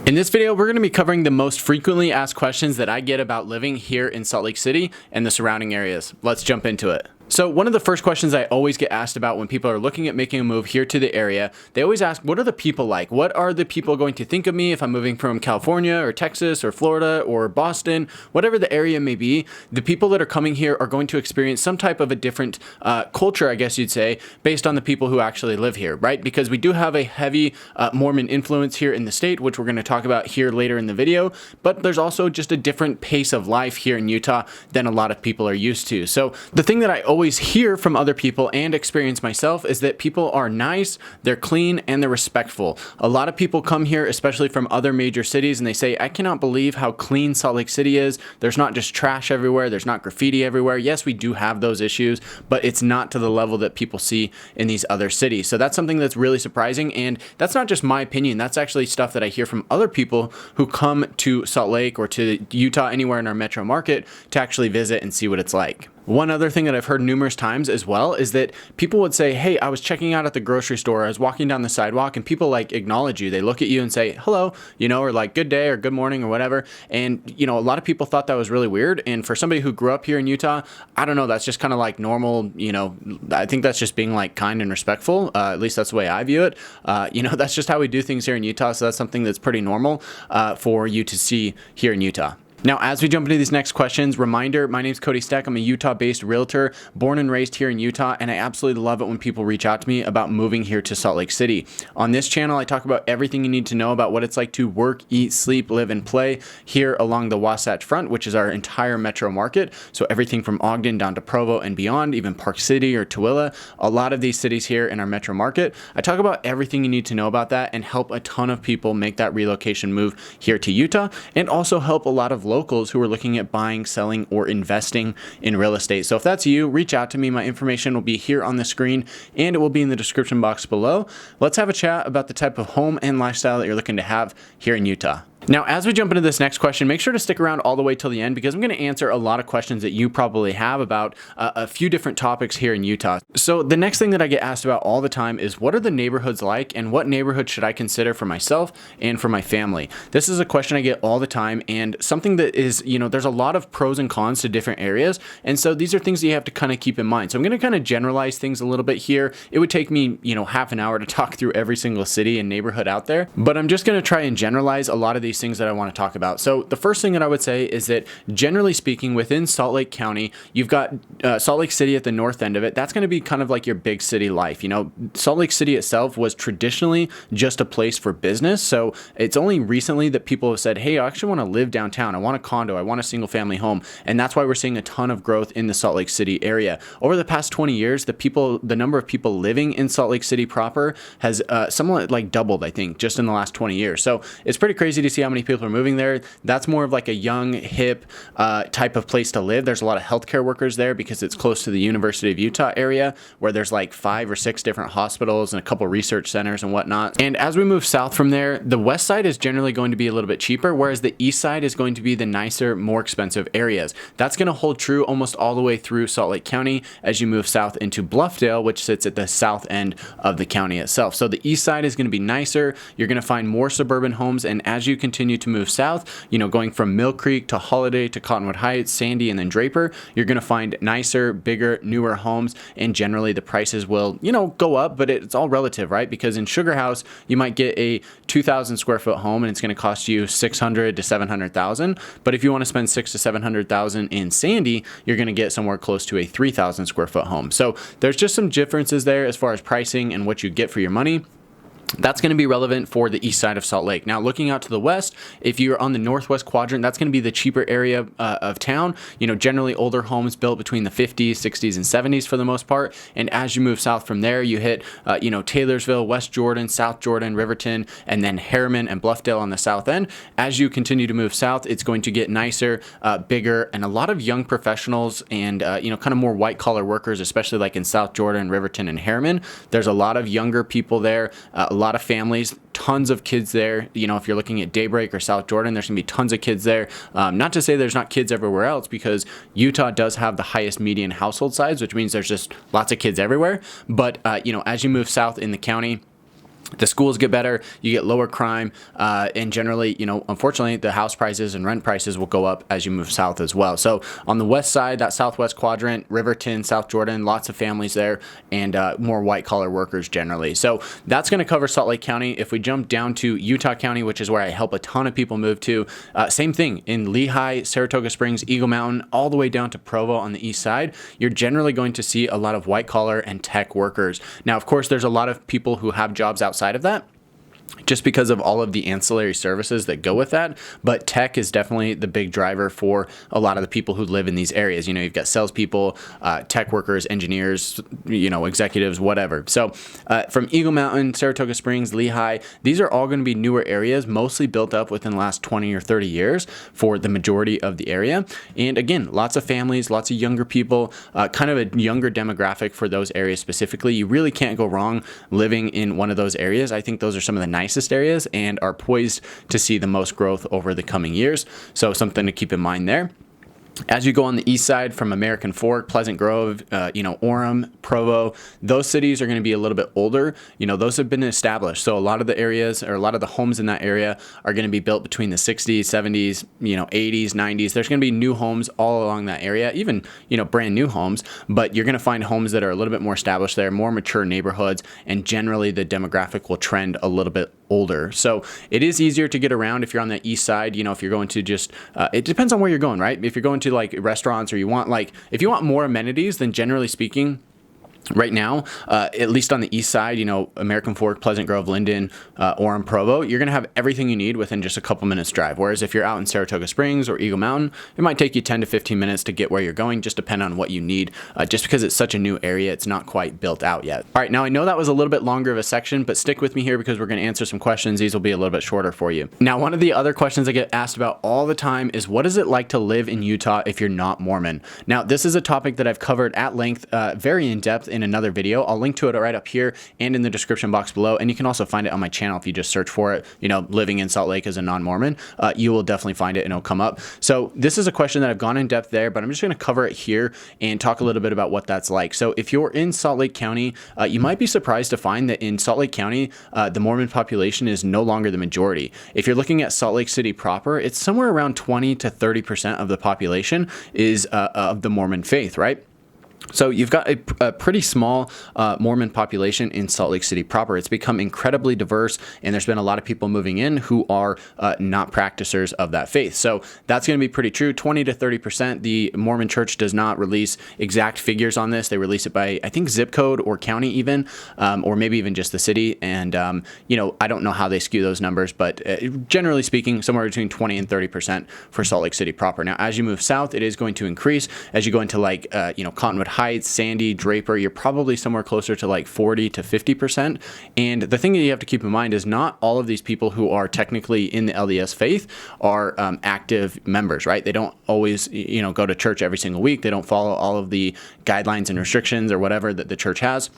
In this video, we're going to be covering the most frequently asked questions that I get about living here in Salt Lake City and the surrounding areas. Let's jump into it. So one of the first questions I always get asked about when people are looking at making a move here to the area, they always ask, what are the people like? What are the people going to think of me if I'm moving from California or Texas or Florida or Boston, whatever the area may be? The people that are coming here are going to experience some type of a different culture, I guess you'd say, based on the people who actually live here, right? Because we do have a heavy Mormon influence here in the state, which we're going to talk about here later in the video, but there's also just a different pace of life here in Utah than a lot of people are used to. So the thing that I always hear from other people and experience myself is that people are nice, they're clean, and they're respectful. A lot of people come here, especially from other major cities, and they say, I cannot believe how clean Salt Lake City is. There's not just trash everywhere. There's not graffiti everywhere. Yes, we do have those issues, but it's not to the level that people see in these other cities. So that's something that's really surprising, and that's not just my opinion. That's actually stuff that I hear from other people who come to Salt Lake or to Utah, anywhere in our metro market, to actually visit and see what it's like. One other thing that I've heard numerous times as well is that people would say, hey, I was checking out at the grocery store, I was walking down the sidewalk, and people like acknowledge you. They look at you and say, hello, or like good day or good morning or whatever. And, a lot of people thought that was really weird. And for somebody who grew up here in Utah, I don't know, that's just kind of like normal, I think that's just being like kind and respectful. At least that's the way I view it. That's just how we do things here in Utah. So that's something that's pretty normal for you to see here in Utah. Now, as we jump into these next questions, reminder, my name's Cody Steck. I'm a Utah-based realtor, born and raised here in Utah, and I absolutely love it when people reach out to me about moving here to Salt Lake City. On this channel, I talk about everything you need to know about what it's like to work, eat, sleep, live, and play here along the Wasatch Front, which is our entire metro market. So everything from Ogden down to Provo and beyond, even Park City or Tooele, a lot of these cities here in our metro market. I talk about everything you need to know about that and help a ton of people make that relocation move here to Utah, and also help a lot of locals who are looking at buying, selling, or investing in real estate. So if that's you, reach out to me. My information will be here on the screen and it will be in the description box below. Let's have a chat about the type of home and lifestyle that you're looking to have here in Utah. Now, as we jump into this next question, make sure to stick around all the way till the end because I'm going to answer a lot of questions that you probably have about a few different topics here in Utah. So the next thing that I get asked about all the time is what are the neighborhoods like and what neighborhood should I consider for myself and for my family? This is a question I get all the time and something that is, there's a lot of pros and cons to different areas. And so these are things that you have to kind of keep in mind. So I'm going to kind of generalize things a little bit here. It would take me, half an hour to talk through every single city and neighborhood out there, but I'm just going to try and generalize a lot of these things that I want to talk about. So the first thing that I would say is that generally speaking, within Salt Lake County, you've got Salt Lake City at the north end of it. That's going to be kind of like your big city life. Salt Lake City itself was traditionally just a place for business. So it's only recently that people have said, hey, I actually want to live downtown. I want a condo. I want a single family home. And that's why we're seeing a ton of growth in the Salt Lake City area. Over the past 20 years, the number of people living in Salt Lake City proper has somewhat like doubled, I think, just in the last 20 years. So it's pretty crazy to see how many people are moving there. That's more of like a young, hip type of place to live. There's a lot of healthcare workers there because it's close to the University of Utah area where there's like 5 or 6 different hospitals and a couple research centers and whatnot. And as we move south from there, the west side is generally going to be a little bit cheaper, whereas the east side is going to be the nicer, more expensive areas. That's going to hold true almost all the way through Salt Lake County as you move south into Bluffdale, which sits at the south end of the county itself. So the east side is going to be nicer. You're going to find more suburban homes, and as you continue to move south, going from Mill Creek to Holiday to Cottonwood Heights, Sandy, and then Draper, you're going to find nicer, bigger, newer homes, and generally the prices will, go up, but it's all relative, right? Because in Sugar House, you might get a 2,000 square foot home and it's going to cost you $600,000 to $700,000. But if you want to spend $600,000 to $700,000 in Sandy, you're going to get somewhere close to a 3,000 square foot home. So there's just some differences there as far as pricing and what you get for your money. That's going to be relevant for the east side of Salt Lake. Now, looking out to the west, if you're on the northwest quadrant, that's going to be the cheaper area of town. Generally older homes built between the 50s, 60s, and 70s for the most part. And as you move south from there, you hit, Taylorsville, West Jordan, South Jordan, Riverton, and then Harriman and Bluffdale on the south end. As you continue to move south, it's going to get nicer, bigger, and a lot of young professionals and, kind of more white collar workers, especially like in South Jordan, Riverton, and Harriman. There's a lot of younger people there. A lot of families, tons of kids there. If you're looking at Daybreak or South Jordan, there's gonna be tons of kids there. Not to say there's not kids everywhere else, because Utah does have the highest median household size, which means there's just lots of kids everywhere. But as you move south in the county, The schools get better, you get lower crime, and generally, unfortunately, the house prices and rent prices will go up as you move south as well. So on the west side, that southwest quadrant, Riverton, South Jordan, lots of families there, and more white collar workers generally. So that's going to cover Salt Lake County. If we jump down to Utah County, which is where I help a ton of people move to, same thing in Lehigh, Saratoga Springs, Eagle Mountain, all the way down to Provo on the east side, you're generally going to see a lot of white collar and tech workers. Now, of course, there's a lot of people who have jobs outside of that, just because of all of the ancillary services that go with that. But tech is definitely the big driver for a lot of the people who live in these areas. You've got salespeople, tech workers, engineers, executives, whatever. So from Eagle Mountain, Saratoga Springs, Lehigh, these are all going to be newer areas, mostly built up within the last 20 or 30 years for the majority of the area. And again, lots of families, lots of younger people, kind of a younger demographic for those areas specifically. You really can't go wrong living in one of those areas. I think those are some of the nicest areas and are poised to see the most growth over the coming years. So something to keep in mind there. As you go on the east side from American Fork, Pleasant Grove, Orem, Provo, those cities are going to be a little bit older. Those have been established. So a lot of the areas or a lot of the homes in that area are going to be built between the 60s, 70s, 80s, 90s. There's going to be new homes all along that area, even, brand new homes, but you're going to find homes that are a little bit more established there, more mature neighborhoods, and generally the demographic will trend a little bit older. So it is easier to get around if you're on the east side. If you're going to just, it depends on where you're going, right? If you're going to like restaurants or if you want more amenities, then generally speaking, right now, at least on the east side, American Fork, Pleasant Grove, Linden, Orem, Provo, you're going to have everything you need within just a couple minutes drive. Whereas if you're out in Saratoga Springs or Eagle Mountain, it might take you 10 to 15 minutes to get where you're going, just depend on what you need. Just because it's such a new area, it's not quite built out yet. All right, now I know that was a little bit longer of a section, but stick with me here because we're going to answer some questions. These will be a little bit shorter for you. Now, one of the other questions I get asked about all the time is, what is it like to live in Utah if you're not Mormon? Now, this is a topic that I've covered at length, very in depth in another video. I'll link to it right up here and in the description box below. And you can also find it on my channel if you just search for it, living in Salt Lake as a non-Mormon. You will definitely find it and it'll come up. So this is a question that I've gone in depth there, but I'm just going to cover it here and talk a little bit about what that's like. So if you're in Salt Lake County, you might be surprised to find that in Salt Lake County, the Mormon population is no longer the majority. If you're looking at Salt Lake City proper, it's somewhere around 20 to 30% of the population is of the Mormon faith, right? So you've got a pretty small Mormon population in Salt Lake City proper. It's become incredibly diverse, and there's been a lot of people moving in who are not practicers of that faith. So that's going to be pretty true. 20 to 30%. The Mormon Church does not release exact figures on this. They release it by, I think, zip code or county even, or maybe even just the city. And, I don't know how they skew those numbers, but generally speaking, somewhere between 20 and 30% for Salt Lake City proper. Now, as you move south, it is going to increase. As you go into Cottonwood Heights, Sandy, Draper, you're probably somewhere closer to like 40 to 50%. And the thing that you have to keep in mind is not all of these people who are technically in the LDS faith are active members, right? They don't always, go to church every single week. They don't follow all of the guidelines and restrictions or whatever that the church has.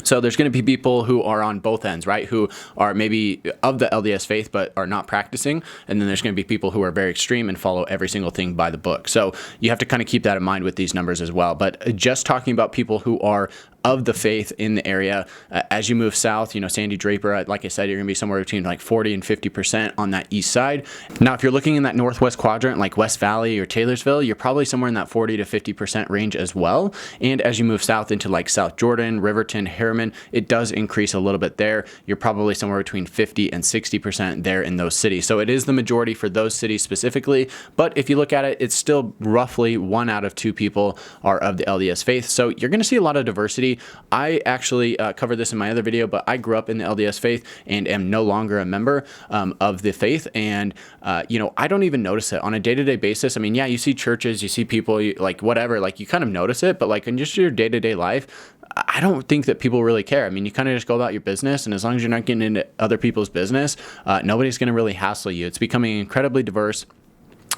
So there's going to be people who are on both ends, right? Who are maybe of the LDS faith, but are not practicing. And then there's going to be people who are very extreme and follow every single thing by the book. So you have to kind of keep that in mind with these numbers as well. But just talking about people who are of the faith in the area, as you move south, Sandy, Draper, like I said, you're going to be somewhere between like 40 and 50% on that east side. Now, if you're looking in that northwest quadrant, like West Valley or Taylorsville, you're probably somewhere in that 40 to 50% range as well. And as you move south into like South Jordan, Riverton, Harriman, it does increase a little bit there. You're probably somewhere between 50 and 60% there in those cities. So it is the majority for those cities specifically. But if you look at it, it's still roughly 1 out of 2 people are of the LDS faith. So you're going to see a lot of diversity. I actually covered this in my other video, but I grew up in the LDS faith and am no longer a member of the faith. And, I don't even notice it on a day-to-day basis. I mean, yeah, you see churches, you see people, like whatever, like you kind of notice it, but like in just your day-to-day life, I don't think that people really care. I mean, you kind of just go about your business, and as long as you're not getting into other people's business, nobody's going to really hassle you. It's becoming incredibly diverse.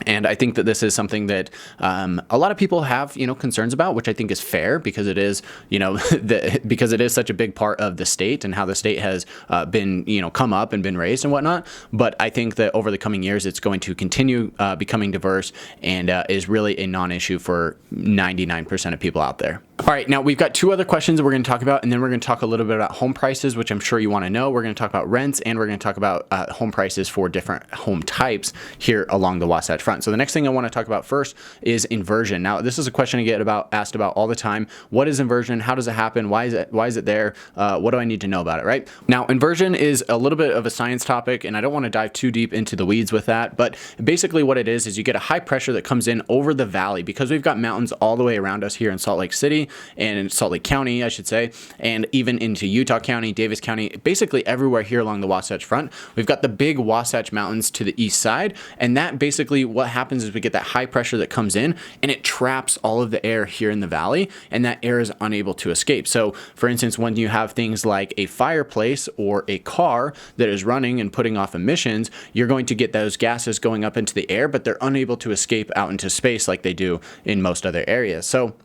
And I think that this is something that a lot of people have, concerns about, which I think is fair because it is, because it is such a big part of the state and how the state has been, come up and been raised and whatnot. But I think that over the coming years, it's going to continue becoming diverse and is really a non-issue for 99% of people out there. All right, now we've got two other questions that we're going to talk about, and then we're going to talk a little bit about home prices, which I'm sure you want to know. We're going to talk about rents, and we're going to talk about home prices for different home types here along the Wasatch Front. So the next thing I want to talk about first is inversion. Now, this is a question I get asked about all the time. What is inversion? How does it happen? Why is it there? What do I need to know about it, right? Now, inversion is a little bit of a science topic, and I don't want to dive too deep into the weeds with that, but basically what it is you get a high pressure that comes in over the valley because we've got mountains all the way around us here in Salt Lake City and in Salt Lake County, I should say, and even into Utah County, Davis County, basically everywhere here along the Wasatch Front. We've got the big Wasatch Mountains to the east side, and that basically what happens is we get that high pressure that comes in and it traps all of the air here in the valley, and that air is unable to escape. So for instance, when you have things like a fireplace or a car that is running and putting off emissions, you're going to get those gases going up into the air, but they're unable to escape out into space like they do in most other areas. So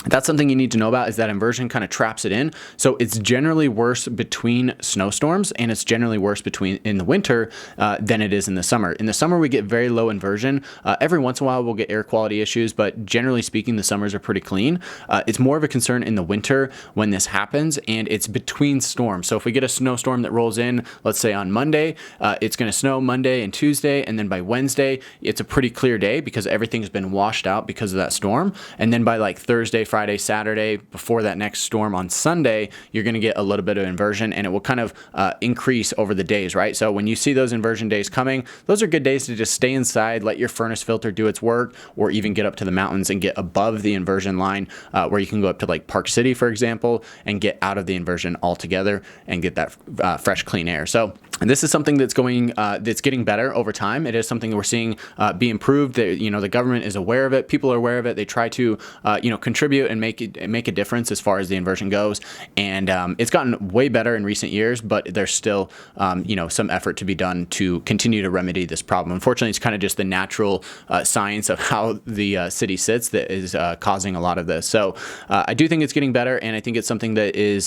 that's something you need to know about, is that inversion kind of traps it in. So it's generally worse between snowstorms, and it's generally worse in the winter than it is in the summer. In the summer, we get very low inversion. Every once in a while, we'll get air quality issues, but generally speaking, the summers are pretty clean. It's more of a concern in the winter when this happens, and it's between storms. So if we get a snowstorm that rolls in, let's say on Monday, it's going to snow Monday and Tuesday, and then by Wednesday, it's a pretty clear day because everything's been washed out because of that storm. And then by like Thursday, Friday, Saturday, before that next storm on Sunday, you're going to get a little bit of inversion, and it will kind of increase over the days, right? So when you see those inversion days coming, those are good days to just stay inside, let your furnace filter do its work, or even get up to the mountains and get above the inversion line, where you can go up to like Park City, for example, and get out of the inversion altogether and get that fresh, clean air. So this is something that's getting better over time. It is something that we're seeing be improved. The government is aware of it. People are aware of it. They try to, contribute and make a difference as far as the inversion goes. And it's gotten way better in recent years, but there's still, some effort to be done to continue to remedy this problem. Unfortunately, it's kind of just the natural science of how the city sits that is causing a lot of this. So I do think it's getting better, and I think it's something that is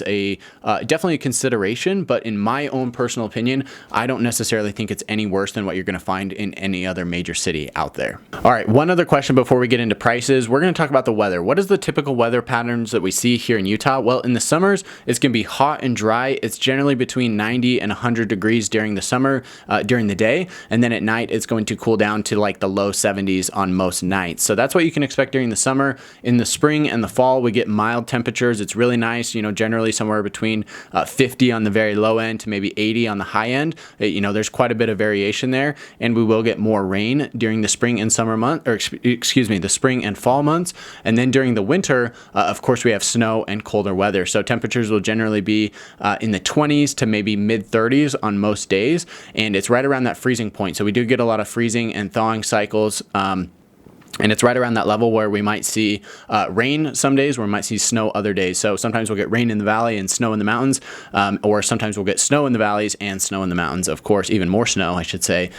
definitely a consideration. But in my own personal opinion, I don't necessarily think it's any worse than what you're going to find in any other major city out there. All right, one other question before we get into prices. We're going to talk about the weather. What is the typical weather patterns that we see here in Utah? Well, in the summers, it's going to be hot and dry. It's generally between 90 and 100 degrees during the summer, during the day. And then at night, it's going to cool down to like the low 70s on most nights. So that's what you can expect during the summer. In the spring and the fall, we get mild temperatures. It's really nice, generally somewhere between 50 on the very low end to maybe 80 on the high end. There's quite a bit of variation there, and we will get more rain during the spring and the spring and fall months. And then during the winter, of course, we have snow and colder weather. So temperatures will generally be in the 20s to maybe mid 30s on most days, and it's right around that freezing point. So we do get a lot of freezing and thawing cycles. And it's right around that level where we might see rain some days, where we might see snow other days. So sometimes we'll get rain in the valley and snow in the mountains, or sometimes we'll get snow in the valleys and snow in the mountains. Of course, even more snow, I should say,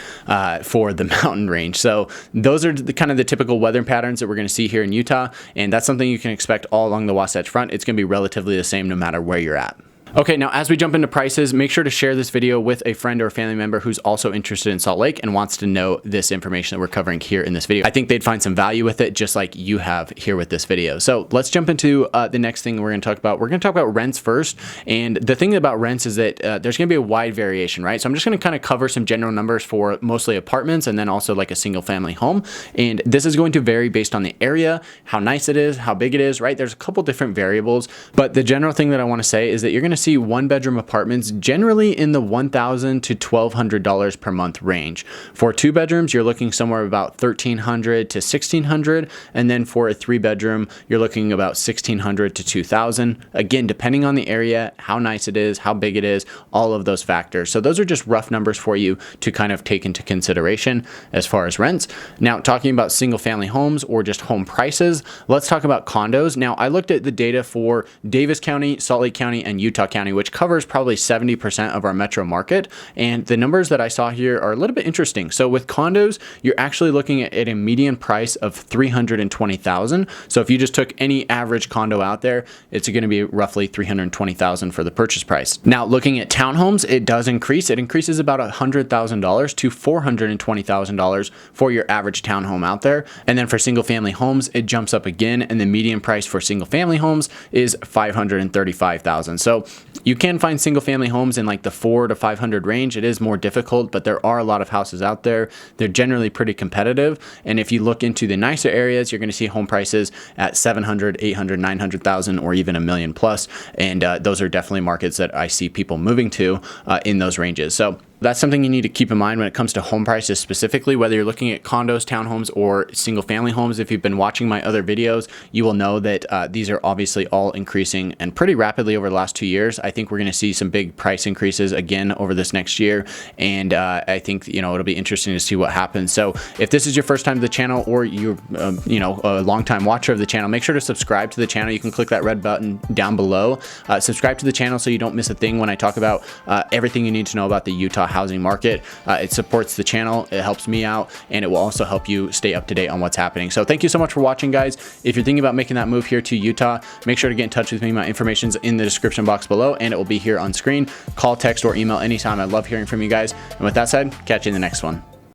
for the mountain range. So those are the kind of the typical weather patterns that we're going to see here in Utah, and that's something you can expect all along the Wasatch Front. It's going to be relatively the same no matter where you're at. Okay, now as we jump into prices, make sure to share this video with a friend or a family member who's also interested in Salt Lake and wants to know this information that we're covering here in this video. I think they'd find some value with it, just like you have here with this video. So let's jump into the next thing we're going to talk about. We're going to talk about rents first. And the thing about rents is that there's going to be a wide variation, right? So I'm just going to kind of cover some general numbers for mostly apartments and then also like a single family home. And this is going to vary based on the area, how nice it is, how big it is, right? There's a couple different variables, but the general thing that I want to say is that you're going to see one bedroom apartments generally in the $1,000 to $1,200 per month range. For two bedrooms, you're looking somewhere about $1,300 to $1,600, and then for a three bedroom, you're looking about $1,600 to $2,000. Again, depending on the area, how nice it is, how big it is, all of those factors. So those are just rough numbers for you to kind of take into consideration as far as rents. Now, talking about single family homes or just home prices, let's talk about condos. Now, I looked at the data for Davis County, Salt Lake County, and Utah Utah County, which covers probably 70% of our metro market. And the numbers that I saw here are a little bit interesting. So with condos, you're actually looking at a median price of $320,000. So if you just took any average condo out there, it's going to be roughly $320,000 for the purchase price. Now, looking at townhomes, it does increase. It increases about $100,000 to $420,000 for your average townhome out there. And then for single family homes, it jumps up again, and the median price for single family homes is $535,000. So you can find single family homes in like the 400 to 500 range. It is more difficult, but there are a lot of houses out there. They're generally pretty competitive. And if you look into the nicer areas, you're going to see home prices at 700, 800, 900,000, or even $1 million plus. And those are definitely markets that I see people moving to in those ranges. So that's something you need to keep in mind when it comes to home prices specifically, whether you're looking at condos, townhomes, or single family homes. If you've been watching my other videos, you will know that these are obviously all increasing and pretty rapidly over the last 2 years. I think we're going to see some big price increases again over this next year. And I think, it'll be interesting to see what happens. So if this is your first time to the channel, or you're, a longtime watcher of the channel, make sure to subscribe to the channel. You can click that red button down below. Subscribe to the channel so you don't miss a thing when I talk about everything you need to know about the Utah housing market. It supports the channel, it helps me out, and it will also help you stay up to date on what's happening. So thank you so much for watching, guys. If you're thinking about making that move here to Utah, make sure to get in touch with me. My information's in the description box below, and it will be here on screen. Call, text, or email anytime. I love hearing from you guys. And with that said, catch you in the next one.